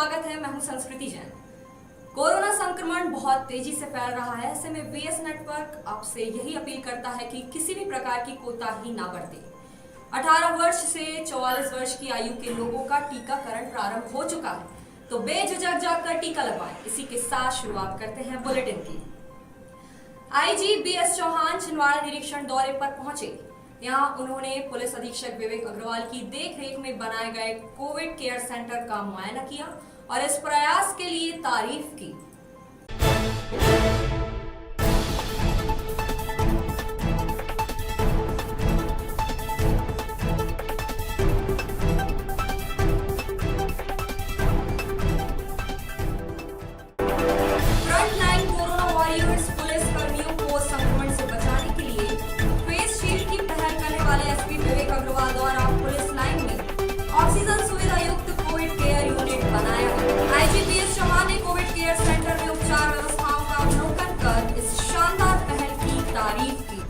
स्वागत है। मैं हूं संस्कृति जैन। कोरोना संक्रमण बहुत तेजी से फैल रहा है। ऐसे में वीएस नेटवर्क आपसे यही अपील करता है कि किसी भी प्रकार की कोताही ना बरतें। 18 वर्ष से 44 वर्ष की आयु के लोगों का टीकाकरण प्रारंभ हो चुका है, तो बेझिझक जाकर टीका लगवाएं। इसी के साथ शुरुआत करते हैं बुलेटिन की। आईजी बीएस चौहान छिंदवाड़ा निरीक्षण दौरे पर पहुंचे। यहां उन्होंने पुलिस अधीक्षक विवेक अग्रवाल की देखरेख में बनाए गए कोविड केयर सेंटर का मुआयना किया और इस प्रयास के लिए तारीफ की। फ्रंटलाइन कोरोना वॉरियर्स पुलिस कर्मियों को संक्रमण से बचाने के लिए फेस शील्ड की पहल करने वाले एसपी विवेक अग्रवाल द्वारा पुलिस लाइन में ऑक्सीजन सुविधा युक्त कोविड केयर यूनिट बनाया गया। आईजी बीएस चौहान ने कोविड केयर सेंटर में उपचार व्यवस्थाओं का अवलोकन कर इस शानदार पहल की तारीफ की।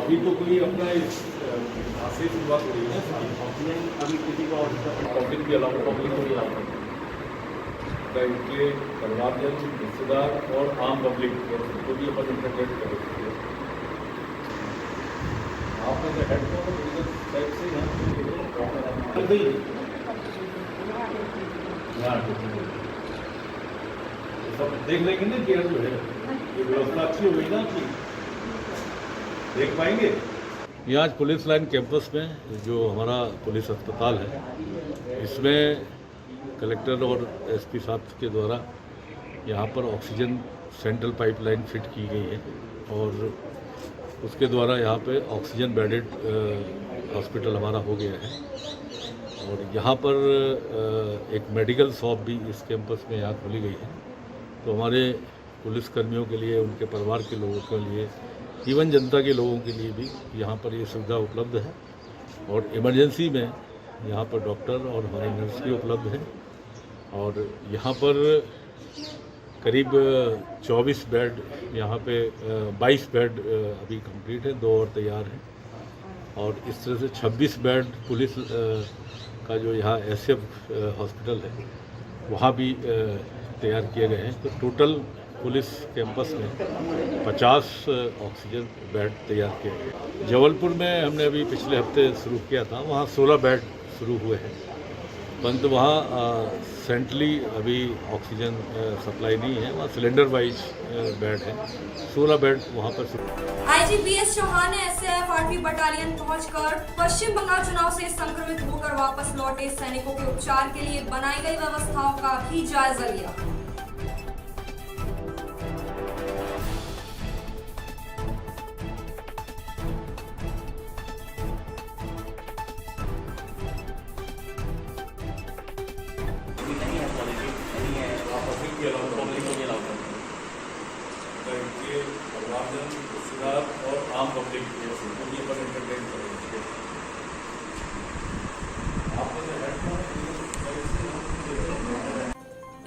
अभी तो कोई अपना आज से शुरुआत हो रही है। अभी किसी को पब्लिक भी अलाउ इनके परिवारजन, रिश्तेदार और आम पब्लिक को भी अपन इंटरनेट कर सकते हैं। आपने जो हेडफोन साइड से सब देख लेंगे ना केयर जो है ये व्यवस्था अच्छी हो गई ना कि देख पाएंगे। ये आज पुलिस लाइन कैंपस में जो हमारा पुलिस अस्पताल है, इसमें कलेक्टर और एसपी साहब के द्वारा यहाँ पर ऑक्सीजन सेंट्रल पाइपलाइन फिट की गई है और उसके द्वारा यहाँ पे ऑक्सीजन बेडेड हॉस्पिटल हमारा हो गया है। और यहाँ पर एक मेडिकल शॉप भी इस कैंपस में यहाँ खोली गई है, तो हमारे पुलिस कर्मियों के लिए, उनके परिवार के लोगों के लिए, इवन जनता के लोगों के लिए भी यहाँ पर ये सुविधा उपलब्ध है। और इमरजेंसी में यहाँ पर डॉक्टर और हमारे नर्स भी उपलब्ध हैं। और यहाँ पर करीब 24 बेड, यहाँ पे 22 बेड अभी कंप्लीट है, 2 और तैयार हैं। और इस तरह से 26 बेड पुलिस का जो यहाँ एसएफ हॉस्पिटल है वहाँ भी तैयार किए गए हैं। तो टोटल पुलिस कैंपस में 50 ऑक्सीजन बेड तैयार किए गए। जबलपुर में हमने अभी पिछले हफ्ते शुरू किया था, वहाँ 16 बेड शुरू हुए हैं, परंतु वहाँ सेंट्रली अभी ऑक्सीजन सप्लाई नहीं है, वहाँ सिलेंडर वाइज बेड है। 16 बेड वहाँ पर। आईजी बीएस चौहान ने एसएफ 8वीं बटालियन पहुंचकर पश्चिम बंगाल चुनाव से संक्रमित होकर वापस लौटे सैनिकों के उपचार के लिए बनाई गई व्यवस्थाओं का भी जायजा लिया। और आम पब्लिक को भी अपन इंटरटेन करेंगे।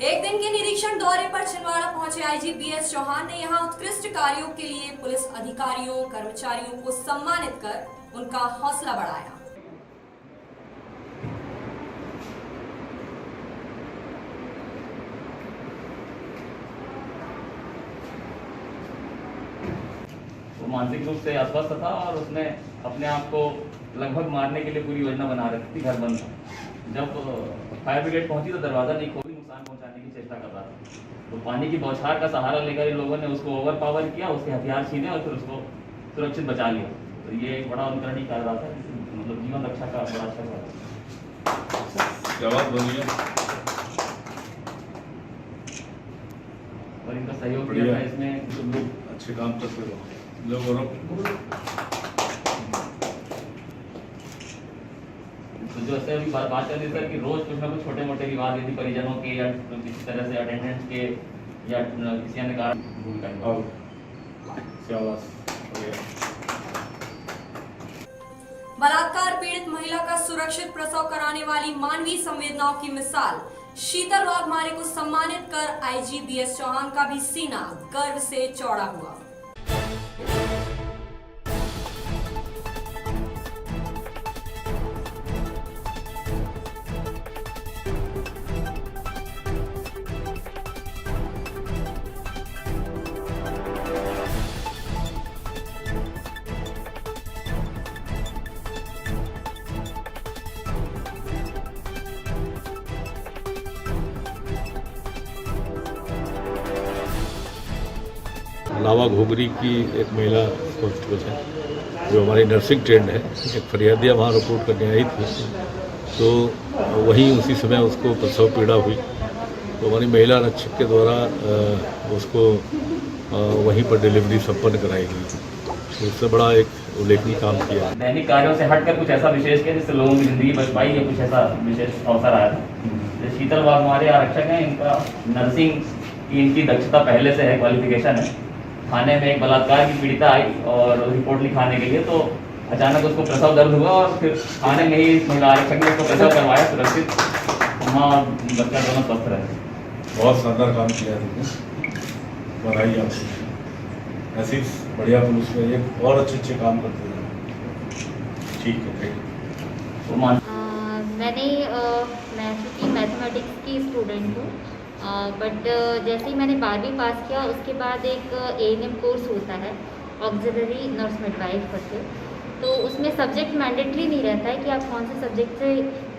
एक दिन के निरीक्षण दौरे पर छिंदवाड़ा पहुंचे आईजी बीएस चौहान ने यहां उत्कृष्ट कार्यों के लिए पुलिस अधिकारियों, कर्मचारियों को सम्मानित कर उनका हौसला बढ़ाया। मानसिक रूप से अस्वस्थ था और उसने अपने आप को लगभग मारने के लिए पूरी योजना बना रखी थी। घर बंद था। जब फायर ब्रिगेड पहुंची तो दरवाजा नहीं खोली, नुकसान पहुंचाने की चेष्टा कर रहा था। तो पानी की बौछार का सहारा लेकर इन लोगों ने उसको ओवर पावर किया, उसके हथियार छीने और फिर उसको सुरक्षित बचा लिया। तो ये एक बड़ा अनुकरणीय कार्य था, मतलब जीवन रक्षा का बड़ा अच्छा कार्य। जवाब बनिए और इनका सहयोग किया था इसमें। अच्छे काम करते रहो लोग। तो जो ऐसे अभी बात चल रही सर कि रोज कुछ ना कुछ छोटे मोटे विवाद यदि परिजनों के या किसी तरह से अटेंडेंट्स के या किसी अन्य कारण भूमिका। बलात्कार पीड़ित महिला का सुरक्षित प्रसव कराने वाली मानवीय संवेदनाओं की मिसाल शीतल वाघमारे को सम्मानित कर आईजी बीएस चौहान का भी सीना गर्व से चौड़ा हुआ। लावा घोगरी की एक महिला कांस्टेबल है जो हमारी नर्सिंग ट्रेंड है, एक फरियादिया वहाँ रिपोर्ट करने आई थी, तो वहीं उसी समय उसको प्रसव पीड़ा हुई, तो हमारी महिला रक्षक के द्वारा उसको वहीं पर डिलीवरी संपन्न कराई गई। तो इससे बड़ा एक उल्लेखनीय काम किया। दैनिक कार्यों से हटकर कुछ ऐसा विशेष किया जिससे लोगों की जिंदगी बच पाई या कुछ ऐसा विशेष अवसर आया था। शीतल वाघमारे आरक्षक हैं, इनका नर्सिंग की इनकी दक्षता पहले से है, क्वालिफिकेशन है। थाने में एक बलात्कार की पीड़िता आई और रिपोर्ट लिखाने के लिए, तो अचानक उसको प्रसव दर्द हुआ और फिर थाने में ही महिला आरक्षक ने उसको प्रसव करवाया सुरक्षित, माँ और बच्चा दोनों स्वस्थ रहे। बहुत शानदार काम किया तुमने, बधाई आपको। ऐसी बढ़िया पुलिस में एक और अच्छे काम करते हैं। ठीक है। मैं चूँकि मैथमेटिक्स की स्टूडेंट हूँ, बट जैसे ही मैंने 12वीं पास किया उसके बाद एक ANM कोर्स होता है, ऑक्सिलरी नर्स मिडवाइफ करके, तो उसमें सब्जेक्ट मैंडेटरी नहीं रहता है कि आप कौन से सब्जेक्ट से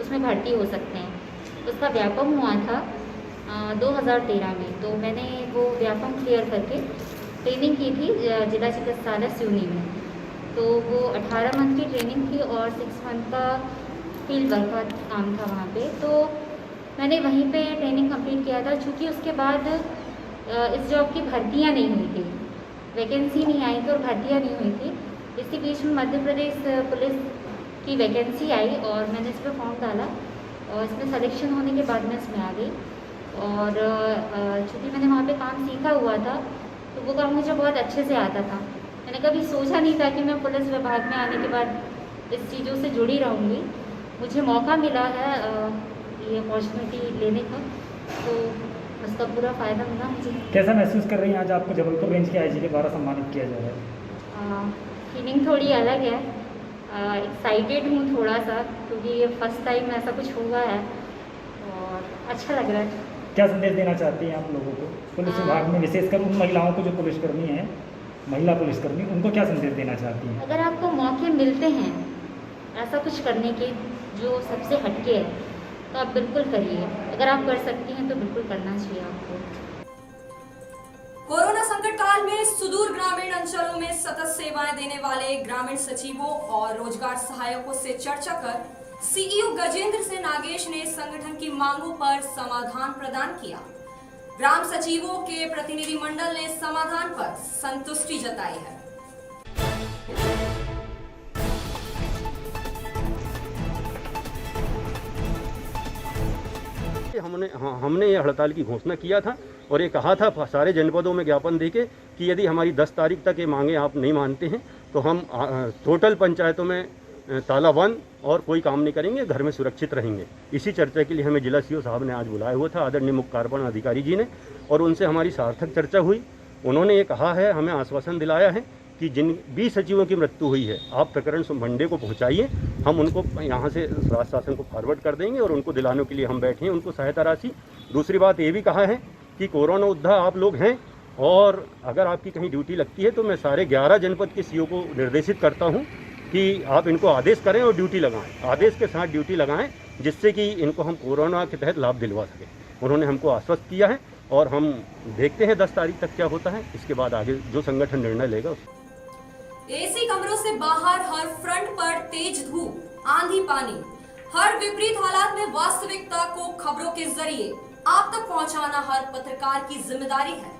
उसमें भर्ती हो सकते हैं। उसका व्यापम हुआ था 2013 में, तो मैंने वो व्यापम क्लियर करके ट्रेनिंग की थी जिला चिकित्सालय सिवनी में। तो वो 18 मंथ की ट्रेनिंग थी और 6 मंथ का फील्ड वर्क का काम था वहाँ पे। तो मैंने वहीं पे ट्रेनिंग कंप्लीट किया था। चूँकि उसके बाद इस जॉब की भर्तियाँ नहीं हुई थी, वैकेंसी नहीं आई थी और भर्तियाँ नहीं हुई थी। इसी बीच में मध्य प्रदेश पुलिस की वैकेंसी आई और मैंने इस पर फॉर्म डाला और इसमें सिलेक्शन होने के बाद मैं इसमें आ गई। और चूँकि मैंने वहाँ पे काम सीखा हुआ था तो वो काम मुझे बहुत अच्छे से आता था। मैंने कभी सोचा नहीं था कि मैं पुलिस विभाग में आने के बाद इस चीज़ों से जुड़ी रहूँगी। मुझे मौका मिला है ये अपॉर्चुनिटी लेने का, तो उसका पूरा फ़ायदा मिला मुझे। कैसा महसूस कर रही हैं आज आपको जबलपुर रेंज के आईजी के द्वारा सम्मानित किया जा रहा है? फीलिंग थोड़ी अलग है, एक्साइटेड हूँ थोड़ा सा, क्योंकि ये फर्स्ट टाइम ऐसा कुछ हुआ है और अच्छा लग रहा है। क्या संदेश देना चाहती हैं आप लोगों को पुलिस विभाग में, विशेषकर उन महिलाओं को जो पुलिसकर्मी हैं, महिला पुलिसकर्मी, उनको क्या संदेश देना चाहती हैं? अगर आपको मौके मिलते हैं ऐसा कुछ करने के जो सबसे हटके है तो आप बिल्कुल करिए। अगर आप कर सकती हैं तो बिल्कुल करना चाहिए आपको। कोरोना संकट काल में सुदूर ग्रामीण अंचलों में सतत सेवाएं देने वाले ग्रामीण सचिवों और रोजगार सहायकों से चर्चा कर सीईओ गजेंद्र सिंह नागेश ने संगठन की मांगों पर समाधान प्रदान किया। ग्राम सचिवों के प्रतिनिधि मंडल ने समाधान पर संतुष्टि जताई है। हमने ये हड़ताल की घोषणा किया था और ये कहा था सारे जनपदों में ज्ञापन देके कि यदि हमारी 10 तारीख तक ये मांगे आप नहीं मानते हैं तो हम टोटल पंचायतों में ताला बंद और कोई काम नहीं करेंगे, घर में सुरक्षित रहेंगे। इसी चर्चा के लिए हमें जिला सीओ साहब ने आज बुलाया हुआ था, आदरणीय मुख्य कार्यपालन अधिकारी जी ने, और उनसे हमारी सार्थक चर्चा हुई। उन्होंने ये कहा है, हमें आश्वासन दिलाया है कि जिन 20 सचिवों की मृत्यु हुई है आप प्रकरण मंडे को पहुंचाइए, हम उनको यहाँ से राज्य शासन को फॉरवर्ड कर देंगे और उनको दिलाने के लिए हम बैठे हैं, उनको सहायता राशि। दूसरी बात ये भी कहा है कि कोरोना योद्धा आप लोग हैं और अगर आपकी कहीं ड्यूटी लगती है तो मैं सारे 11 जनपद के सीओ को निर्देशित करता हूँ कि आप इनको आदेश करें और ड्यूटी लगाएं, आदेश के साथ ड्यूटी लगाएं, जिससे कि इनको हम कोरोना के तहत लाभ दिलवा सकें। उन्होंने हमको आश्वस्त किया है और हम देखते हैं 10 तारीख तक क्या होता है, इसके बाद आगे जो संगठन निर्णय लेगा। एसी कमरों से बाहर हर फ्रंट पर तेज धूप, आंधी, पानी, हर विपरीत हालात में वास्तविकता को खबरों के जरिए आप तक पहुंचाना हर पत्रकार की जिम्मेदारी है।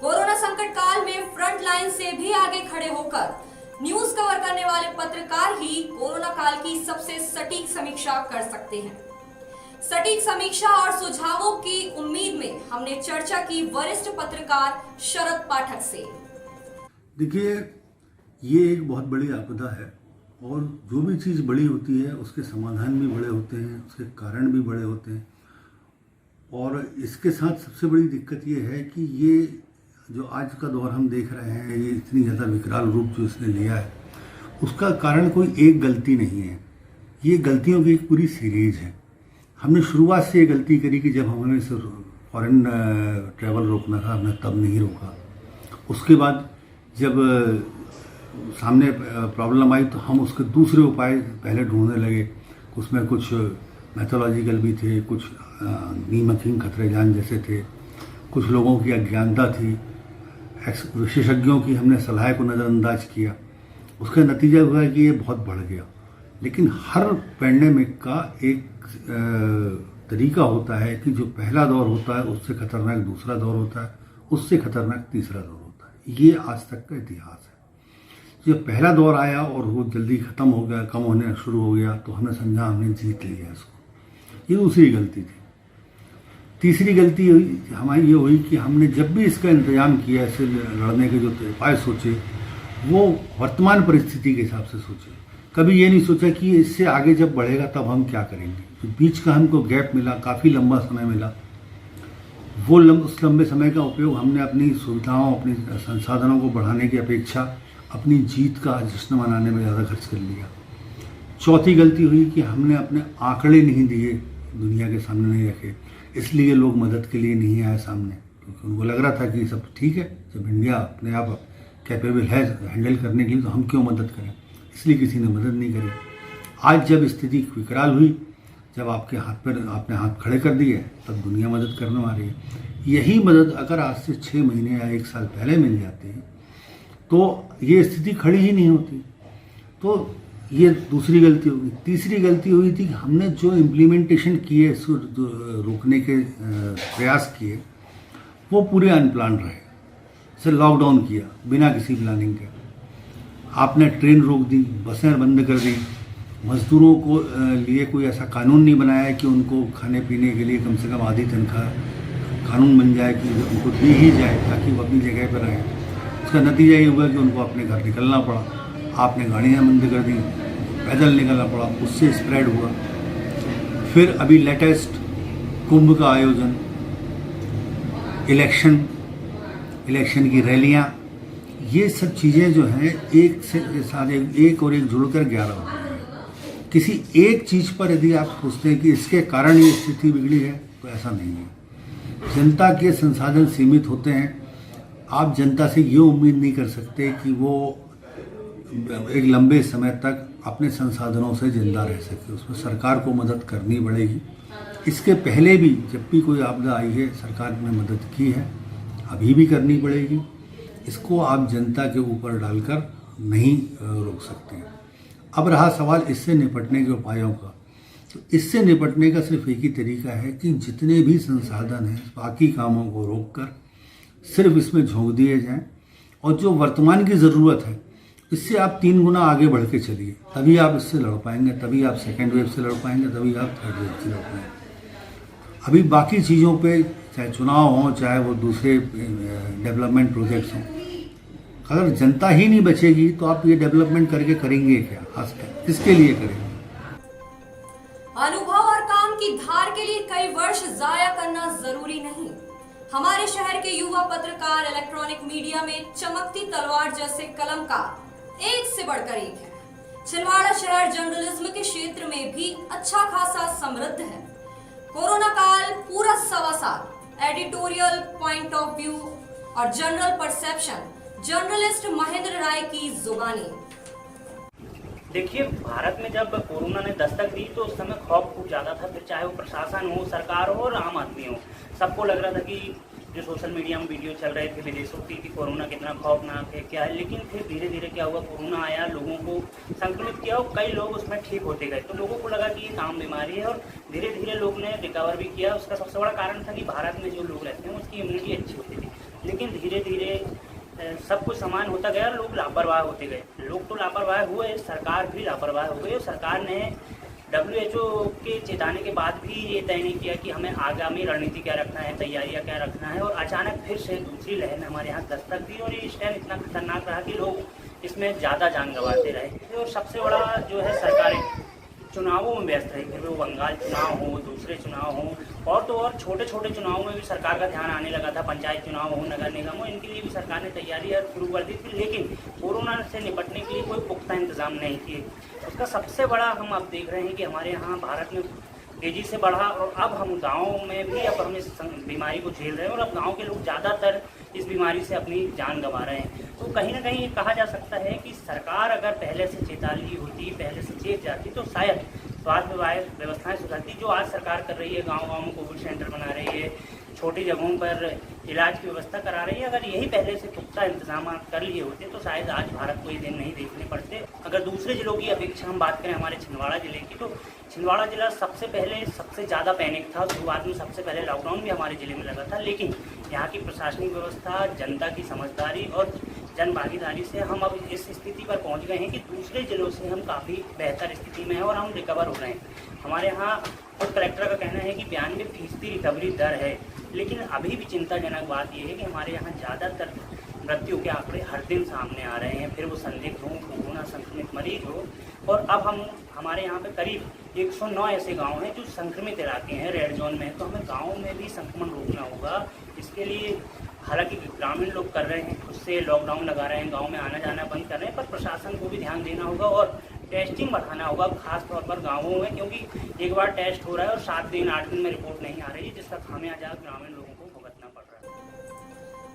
कोरोना संकट काल में फ्रंट लाइन से भी आगे खड़े होकर न्यूज कवर करने वाले पत्रकार ही कोरोना काल की सबसे सटीक समीक्षा कर सकते हैं। सटीक समीक्षा और सुझावों की उम्मीद में हमने चर्चा की वरिष्ठ पत्रकार शरद पाठक से। देखिए, ये एक बहुत बड़ी आपदा है और जो भी चीज़ बड़ी होती है उसके समाधान भी बड़े होते हैं, उसके कारण भी बड़े होते हैं। और इसके साथ सबसे बड़ी दिक्कत ये है कि ये जो आज का दौर हम देख रहे हैं, ये इतनी ज़्यादा विकराल रूप जो इसने लिया है, उसका कारण कोई एक गलती नहीं है, ये गलतियों की एक पूरी सीरीज है। हमने शुरुआत से ये गलती करी कि जब हमें फॉरेन ट्रैवल रोकना था, हमने तब नहीं रोका। उसके बाद जब सामने प्रॉब्लम आई तो हम उसके दूसरे उपाय पहले ढूंढने लगे। उसमें कुछ मैथोलॉजिकल भी थे, कुछ नीम हकीम खतरे जान जैसे थे, कुछ लोगों की अज्ञानता थी, विशेषज्ञों की हमने सलाह को नज़रअंदाज किया। उसका नतीजा हुआ कि ये बहुत बढ़ गया। लेकिन हर पैंडेमिक का एक तरीका होता है कि जो पहला दौर होता है उससे खतरनाक दूसरा दौर होता है, उससे खतरनाक तीसरा दौर होता है। ये आज तक का इतिहास है। जब पहला दौर आया और वो जल्दी ख़त्म हो गया, कम होने शुरू हो गया, तो हमने समझा हमने जीत लिया इसको। ये दूसरी गलती थी। तीसरी गलती हमारी ये हुई कि हमने जब भी इसका इंतजाम किया, इससे लड़ने के जो उपाय सोचे, वो वर्तमान परिस्थिति के हिसाब से सोचे। कभी ये नहीं सोचा कि इससे आगे जब बढ़ेगा तब हम क्या करेंगे। तो बीच का हमको गैप मिला, काफ़ी लंबा समय मिला। वो उस लंबे समय का उपयोग हमने अपनी सुविधाओं, अपनी संसाधनों को बढ़ाने की अपेक्षा अपनी जीत का जश्न मनाने में ज़्यादा खर्च कर लिया। चौथी गलती हुई कि हमने अपने आंकड़े नहीं दिए, दुनिया के सामने नहीं रखे, इसलिए लोग मदद के लिए नहीं आए सामने, क्योंकि उनको लग रहा था कि सब ठीक है, जब इंडिया अपने आप कैपेबल है हैंडल करने के लिए तो हम क्यों मदद करें, इसलिए किसी ने मदद नहीं करी। आज जब स्थिति विकराल हुई, जब आपके हाथ पर आपने हाथ खड़े कर दिए, तब दुनिया मदद करने वाली है। यही मदद अगर आज से 6 महीने या 1 साल पहले मिल जाती तो ये स्थिति खड़ी ही नहीं होती। तो ये दूसरी गलती होगी। तीसरी गलती हुई थी कि हमने जो इम्प्लीमेंटेशन किए, इसको रोकने के प्रयास किए, वो पूरे अनप्लान रहे। जैसे लॉकडाउन किया बिना किसी प्लानिंग के, आपने ट्रेन रोक दी, बसें बंद कर दी, मजदूरों को लिए कोई ऐसा कानून नहीं बनाया कि उनको खाने पीने के लिए कम से कम आधी तनख्वाह कानून बन जाए कि उनको दी ही जाए ताकि वो अपनी जगह पर रहें। उसका नतीजा ये हुआ कि उनको अपने घर निकलना पड़ा, आपने गाड़ियाँ बंद कर दी, पैदल निकलना पड़ा, उससे स्प्रेड हुआ। फिर अभी लेटेस्ट कुंभ का आयोजन, इलेक्शन की रैलियाँ, ये सब चीज़ें जो हैं एक से सारे एक और एक जुड़कर 11 हो। किसी एक चीज़ पर यदि आप सोचते हैं कि इसके कारण ये स्थिति बिगड़ी है, तो ऐसा नहीं है। जनता के संसाधन सीमित होते हैं। आप जनता से ये उम्मीद नहीं कर सकते कि वो एक लंबे समय तक अपने संसाधनों से जिंदा रह सके। उसमें सरकार को मदद करनी पड़ेगी। इसके पहले भी जब भी कोई आपदा आई है, सरकार ने मदद की है, अभी भी करनी पड़ेगी। इसको आप जनता के ऊपर डालकर नहीं रोक सकते हैं। अब रहा सवाल इससे निपटने के उपायों का, तो इससे निपटने का सिर्फ एक ही तरीका है कि जितने भी संसाधन हैं बाकी कामों को रोककर सिर्फ इसमें झोंक दिए जाएं, और जो वर्तमान की ज़रूरत है इससे आप 3 गुना आगे बढ़ के चलिए, तभी आप इससे लड़ पाएंगे, तभी आप सेकेंड वेव से लड़ पाएंगे, तभी आप थर्ड वेव से लड़ पाएंगे। अभी बाकी चीज़ों पे चाहे चुनाव हों, चाहे वो दूसरे डेवलपमेंट प्रोजेक्ट्स हों, अगर जनता ही नहीं बचेगी तो आप ये डेवलपमेंट करके करेंगे क्या? खासकर किसके लिए करेंगे? अनुभव और काम की धार के लिए कई वर्ष जाया करना जरूरी नहीं। हमारे शहर के युवा पत्रकार इलेक्ट्रॉनिक मीडिया में चमकती तलवार जैसे कलमकार एक से बढ़कर एक है। छिंदवाड़ा शहर जर्नलिज्म के क्षेत्र में भी अच्छा खासा समृद्ध है। कोरोना काल पूरा 1.25 साल एडिटोरियल पॉइंट ऑफ व्यू और जनरल परसेप्शन जर्नलिस्ट महेंद्र राय की जुबानी। देखिए, भारत में जब कोरोना ने दस्तक दी तो उस समय खौफ खूब ज़्यादा था। फिर चाहे वो प्रशासन हो, सरकार हो और आम आदमी हो, सबको लग रहा था कि जो सोशल मीडिया में वीडियो चल रहे थे विदेशों की कि कोरोना कितना खौफनाक है, क्या है। लेकिन फिर धीरे धीरे क्या हुआ, कोरोना आया, लोगों को संक्रमित किया और कई लोग उसमें ठीक होते गए। तो लोगों को लगा कि ये आम बीमारी है और धीरे धीरे लोग ने रिकवर भी किया। उसका सबसे बड़ा कारण था कि भारत में जो लोग रहते हैं उसकी इम्यूनिटी अच्छी होती थी। लेकिन धीरे धीरे सब कुछ समान होता गया, लोग लापरवाह होते गए। लोग तो लापरवाह हुए, सरकार भी लापरवाह हो गई और सरकार ने WHO के चेताने के बाद भी ये तय नहीं किया कि हमें आगामी रणनीति क्या रखना है, तैयारियां क्या रखना है, और अचानक फिर से दूसरी लहर ने हमारे यहाँ दस्तक दी और ये स्टैंड इतना खतरनाक रहा कि लोग इसमें ज़्यादा जान गंवाते रहे। और सबसे बड़ा जो है सरकारें चुनावों में व्यस्त रही, फिर वो बंगाल चुनाव हो, दूसरे चुनाव हो, और तो और छोटे छोटे चुनावों में भी सरकार का ध्यान आने लगा था, पंचायत चुनाव हो, नगर निगम हो, इनके लिए भी सरकार ने तैयारी शुरू कर दी थी, लेकिन कोरोना से निपटने के लिए कोई पुख्ता इंतजाम नहीं किए। उसका सबसे बड़ा हम अब देख रहे हैं कि हमारे यहाँ भारत में तेज़ी से बढ़ा, और अब हम गाँव में भी अब हम इस बीमारी को झेल रहे हैं, और अब गाँव के लोग ज़्यादातर इस बीमारी से अपनी जान गंवा रहे हैं। तो कहीं ना कहीं कहा जा सकता है कि सरकार अगर पहले से चेतावनी होती, पहले से चेत जाती, तो शायद स्वास्थ्य व्यवस्थाएं सुधरती। जो आज सरकार कर रही है, गांव-गांव में कोविड सेंटर बना रही है, छोटी जगहों पर इलाज की व्यवस्था करा रही है, अगर यही पहले से पुख्ता इंतजाम कर लिए होते तो शायद आज भारत को ये दिन नहीं देखने पड़ते। अगर दूसरे जिलों की अपेक्षा हम बात करें हमारे छिंदवाड़ा जिले की, तो छिंदवाड़ा जिला सबसे पहले सबसे ज़्यादा पैनिक था। शुरुआत में सबसे पहले लॉकडाउन भी हमारे ज़िले में लगा था, लेकिन यहाँ की प्रशासनिक व्यवस्था, जनता की समझदारी और जन भागीदारी से हम अब इस स्थिति पर पहुँच गए हैं कि दूसरे जिलों से हम काफ़ी बेहतर स्थिति में हैं और हम रिकवर हो रहे हैं। हमारे यहाँ खुद कलेक्टर का कहना है कि 92% रिकवरी दर है, लेकिन अभी भी चिंताजनक बात यह है कि हमारे यहाँ ज़्यादातर मृत्यु के आंकड़े हर दिन सामने आ रहे हैं, फिर वो संदिग्ध हो, कोरोना संक्रमित मरीज हो। और अब हमारे यहाँ पे करीब 109 ऐसे गांव हैं जो संक्रमित इलाके हैं, रेड जोन में, तो हमें गाँव में भी संक्रमण रोकना होगा। इसके लिए हालांकि ग्रामीण लोग कर रहे हैं, उससे लॉकडाउन लगा रहे हैं, गांव में आना जाना बंद कर रहे हैं, पर प्रशासन को भी ध्यान देना होगा और टेस्टिंग बढ़ाना होगा, खास तौर पर गाँवों में, क्योंकि एक बार टेस्ट हो रहा है और 7 दिन 8 दिन में रिपोर्ट नहीं आ रही है, जिसका खामियाजा ग्रामीण लोगों को भुगतना पड़ रहा है।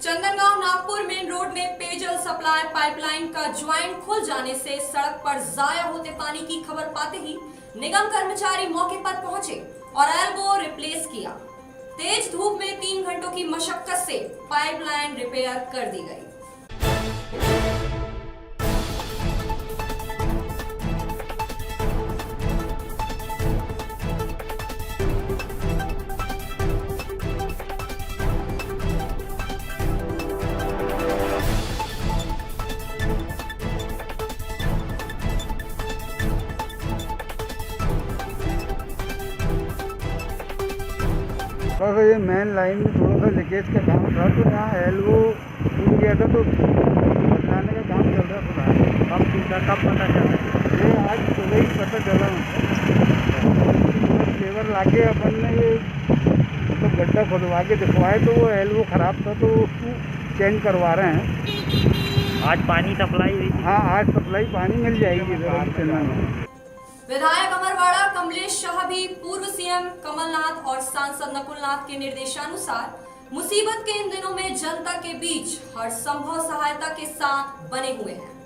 चंदनगांव नागपुर मेन रोड में पेयजल सप्लाई पाइपलाइन का ज्वाइंट खुल जाने से सड़क पर जाया होते पानी की खबर पाते ही निगम कर्मचारी मौके पर पहुंचे और एल्बो रिप्लेस किया। तेज धूप में 3 घंटों की मशक्कत से पाइपलाइन रिपेयर कर दी गई। सर ये मेन लाइन में थोड़ा सा लीकेज का काम था, तो यहाँ एल्बो टूट गया था, तो बदलाने का काम चल रहा था। अब टूटा कब पता चला? ये आज सुबह ही पता चला। लेबर लाके अपन ने ये तो गड्ढा खुदवा के दिखवाए, तो वो एल्बो ख़राब था, तो उसको चेंज करवा रहे हैं। आज पानी सप्लाई हुई थी? हाँ, आज सप्लाई पानी मिल जाएगी। विधायक अमरवाड़ा कमलेश शाह भी पूर्व सीएम कमलनाथ और सांसद नकुलनाथ के निर्देशानुसार मुसीबत के इन दिनों में जनता के बीच हर संभव सहायता के साथ बने हुए हैं।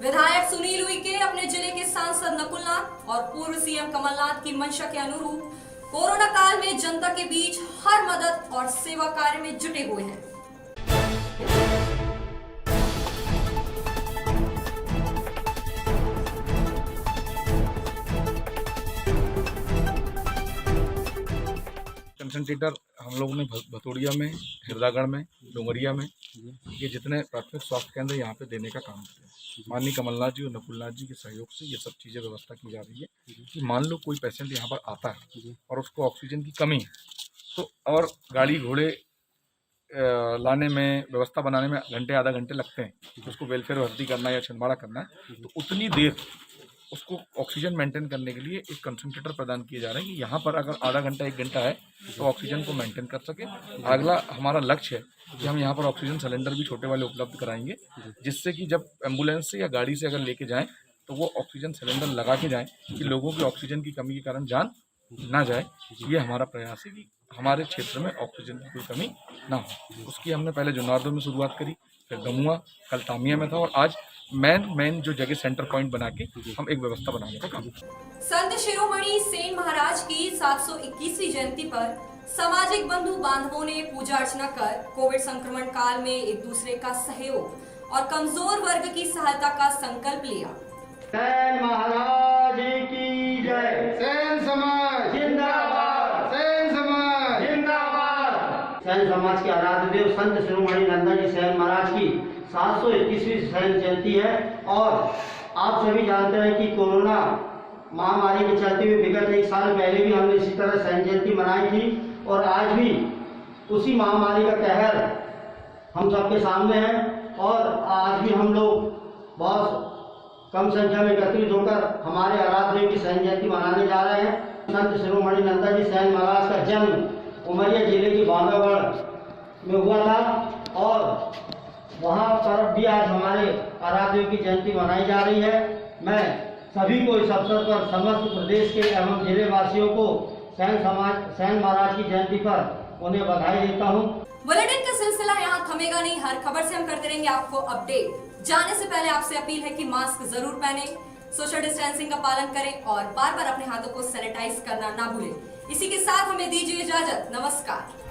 विधायक सुनील उइके अपने जिले के सांसद नकुलनाथ और पूर्व सीएम कमलनाथ की मंशा के अनुरूप कोरोना काल में जनता के बीच हर मदद और सेवा कार्य में जुटे हुए हैं। कंसंट्रेटर हम लोगों ने भतोड़िया में, हिरदागढ़ में, डोंगरिया में, ये जितने प्राथमिक स्वास्थ्य केंद्र यहाँ पे देने का काम किया। माननीय कमलनाथ जी और नकुलनाथ जी के सहयोग से ये सब चीज़ें व्यवस्था की जा रही है कि मान लो कोई पेशेंट यहाँ पर आता है और उसको ऑक्सीजन की कमी है, तो और गाड़ी घोड़े लाने में, व्यवस्था बनाने में घंटे आधा घंटे लगते हैं, तो उसको वेलफेयर भर्ती करना है या छिंदवाड़ा करना है, तो उतनी देर उसको ऑक्सीजन मेंटेन करने के लिए एक कंसंट्रेटर प्रदान किए जा रहे हैं कि यहाँ पर अगर आधा घंटा 1 घंटा है तो ऑक्सीजन को मेंटेन कर सके। अगला हमारा लक्ष्य है कि हम यहाँ पर ऑक्सीजन सिलेंडर भी छोटे वाले उपलब्ध कराएंगे, जिससे कि जब एम्बुलेंस से या गाड़ी से अगर लेके जाएं तो वो ऑक्सीजन सिलेंडर लगा के जाएं कि लोगों की ऑक्सीजन की कमी के कारण जान ना जाए। ये हमारा प्रयास है कि हमारे क्षेत्र में ऑक्सीजन की कोई कमी ना हो। उसकी हमने पहले जुन्नारदो में शुरुआत करी, फिर गमुआ, कल तामिया में था और आज मेन जो जगह सेंटर पॉइंट बना के हम एक व्यवस्था बनाने का काम करें। संत शिरोमणि सेन महाराज की 721वीं जयंती पर सामाजिक बंधु बांधवों ने पूजा अर्चना कर कोविड संक्रमण काल में एक दूसरे का सहयोग और कमजोर वर्ग की सहायता का संकल्प लिया। सेन महाराज की जय। सेन समाज जिंदाबाद। सेन समाज जिंदाबाद। सेन समाज के आराध्य देव संत शिरोमणि नंदाजी सेन महाराज की 721वीं सेन जयंती है और आप सभी जानते हैं कि कोरोना महामारी के चलते हुए विगत एक साल पहले भी हमने इसी तरह सेन जयंती मनाई थी और आज भी उसी महामारी का कहर हम सबके सामने है और आज भी हम लोग बहुत कम संख्या में एकत्रित होकर हमारे आराध्य की सेन जयंती मनाने जा रहे हैं। संत शिरोमणि नंदाजी सेन महाराज का जन्म उमरिया जिले के बांधवगढ़ में हुआ था और वहाँ पर भी आज हमारे आराध्य की जयंती मनाई जा रही है। मैं सभी को इस अवसर पर समस्त प्रदेश के एवं जिले वासियों को सेन महाराज की जयंती पर उन्हें बधाई देता हूँ। बुलेटिन का सिलसिला यहाँ थमेगा नहीं, हर खबर से हम करते रहेंगे आपको अपडेट। जाने से पहले आपसे अपील है कि मास्क जरूर पहने, सोशल डिस्टेंसिंग का पालन करें और बार बार अपने हाथों को सैनिटाइज करना ना भूलें। इसी के साथ हमें दीजिए इजाजत। नमस्कार।